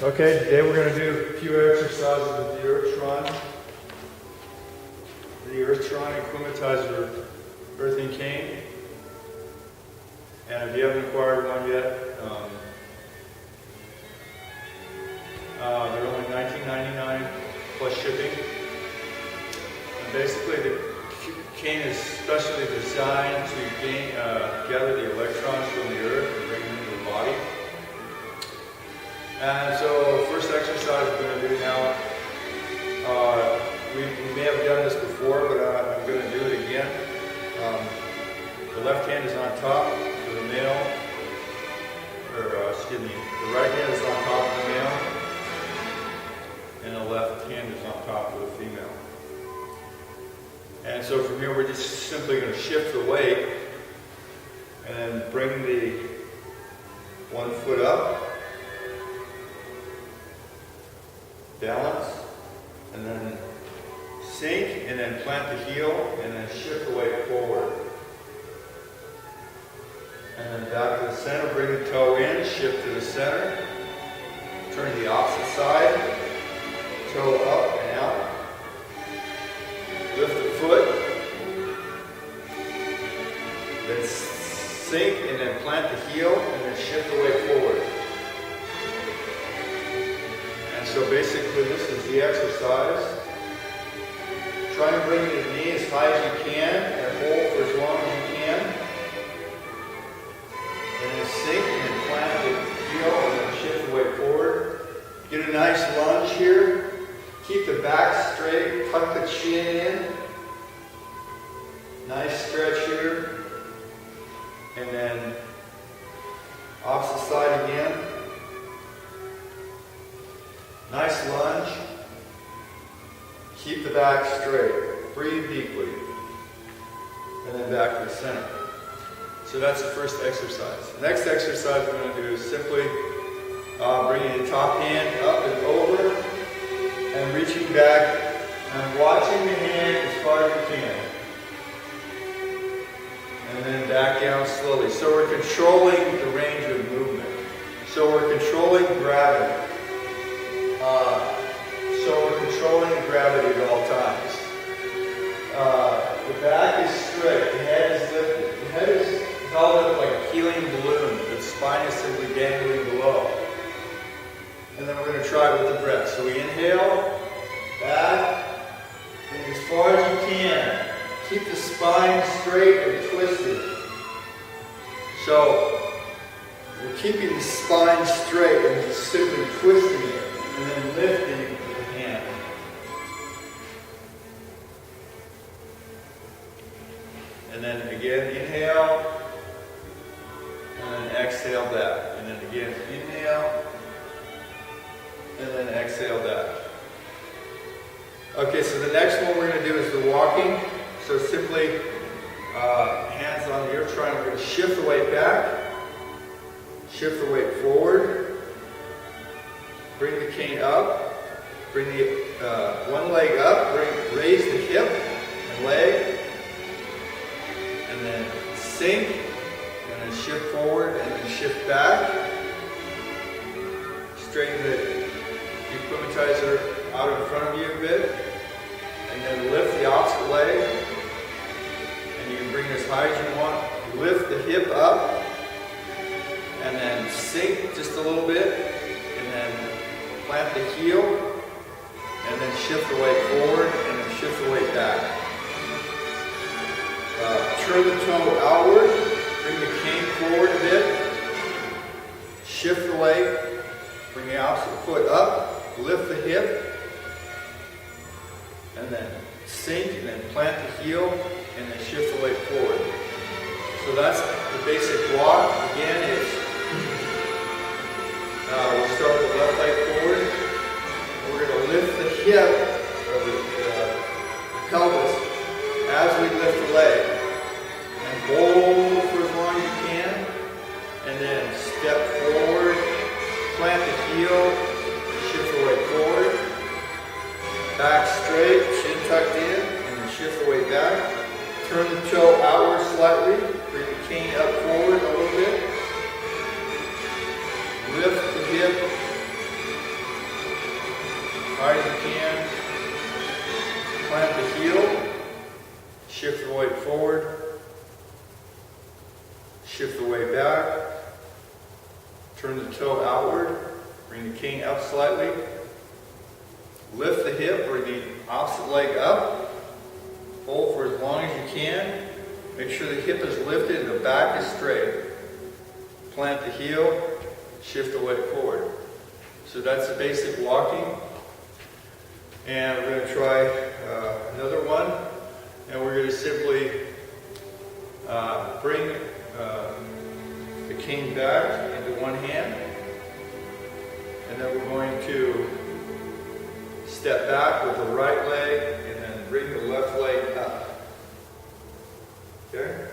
Okay, today we're going to do a few exercises with the Tron. The Tron Equalizer earthing cane. And if you haven't acquired one yet, they're only $19.99 plus shipping. And basically, the cane is specially designed to gather the electrons from the earth and bring them into the body. And so, first exercise we're going to do now, we may have done this before, but I'm going to do it again. The left hand is on top for the male, the right hand is on top of the male, and the left hand is on top of the female. And so from here we're just simply going to shift the weight and then bring the one foot up, balance, and then sink, and then plant the heel, and then shift the weight forward. And then back to the center, bring the toe in, shift to the center, turn to the opposite side, toe up and out, lift the foot, then sink, and then plant the heel, and then shift the weight forward. And so basically this is the exercise. Try and bring the knee as high as you can and hold for as long as you can. And then sink and then plant the heel and then shift the weight forward. Get a nice lunge here. Keep the back straight, tuck the chin in. Nice stretch here. And then opposite side again. Nice lunge. Keep the back straight. Breathe deeply. And then back to the center. So that's the first exercise. The next exercise we're going to do is simply bringing the top hand up and over and reaching back and watching the hand as far as you can. And then back down slowly. So we're controlling the range of movement. So we're controlling gravity. At all times. The back is straight, the head is lifted. The head is held up like a helium balloon. The spine is simply dangling below. And then we're going to try it with the breath. So we inhale, back, and as far as you can. Keep the spine straight and twisted. So we're keeping the spine straight and just simply twisting it and then lifting the hand. And then again, inhale, and then exhale back. And then again, inhale, and then exhale back. Okay, so the next one we're going to do is the walking. So simply, hands on the earth triangle, we're going to shift the weight back, shift the weight forward, bring the cane up, bring the one leg up, raise the hip and leg, and then sink, and then shift forward, and then shift back. Straighten the equalizer out in front of you a bit, and then lift the opposite leg, and you can bring it as high as you want. Lift the hip up, and then sink just a little bit, and then plant the heel, and then shift the weight forward, and then shift the weight back. Turn the toe outward, bring the cane forward a bit, shift the weight, bring the opposite foot up, lift the hip, and then sink, and then plant the heel, and then shift the weight forward. So that's the basic walk. Again, we'll start with the left leg forward. We're going to lift the hip, or the pelvis, as we lift the leg. And hold for as long as you can. And then step forward, plant the heel, shift the weight forward. Back straight, chin tucked in, and then shift the weight back. Turn the toe outward slightly, bring the cane up forward a little bit. Lift the hip, shift the weight back, turn the toe outward, bring the cane up slightly, lift the hip, bring the opposite leg up, hold for as long as you can, make sure the hip is lifted and the back is straight. Plant the heel, shift the weight forward. So that's the basic walking. And we're going to try another one, and we're going to simply bring the cane back into one hand, and then we're going to step back with the right leg and then bring the left leg up. Okay?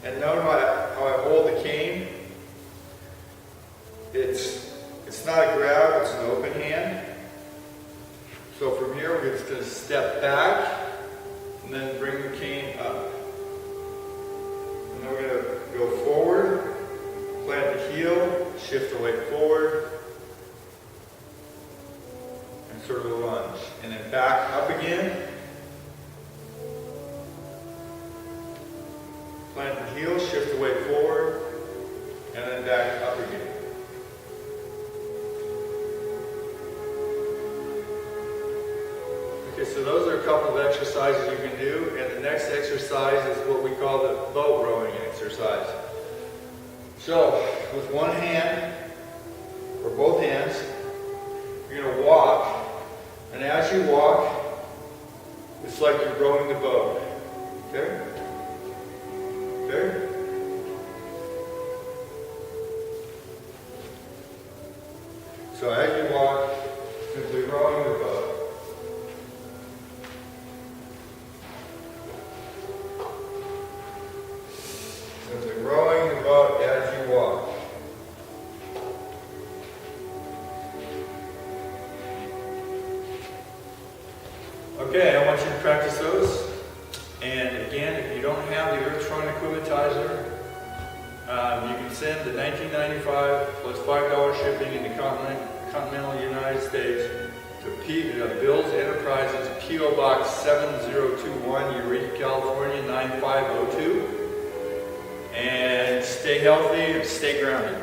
And note how I hold the cane. It's not a grab, it's an open hand. So from here we're just going to step back and then bring the cane up. And then we're going to go forward, plant the heel, shift the weight forward, and sort of a lunge. And then back up again. Plant the heel, shift the weight forward, and then back up again. Okay, so those are a couple of exercises you can do, and the next exercise is what we call the boat rowing exercise. So, with one hand, or both hands, you're going to walk, and as you walk, it's like you're rowing the boat. Okay? Okay? So as you walk, simply rowing the boat. Simply rowing the boat as you walk. Okay, I want you to practice those. And again, if you don't have the Tron equalizer, you can send the $19.95 plus $5 shipping in the continental United States to Bill's Enterprises, P.O. Box 7021, Eureka, California 95002. And stay healthy and stay grounded.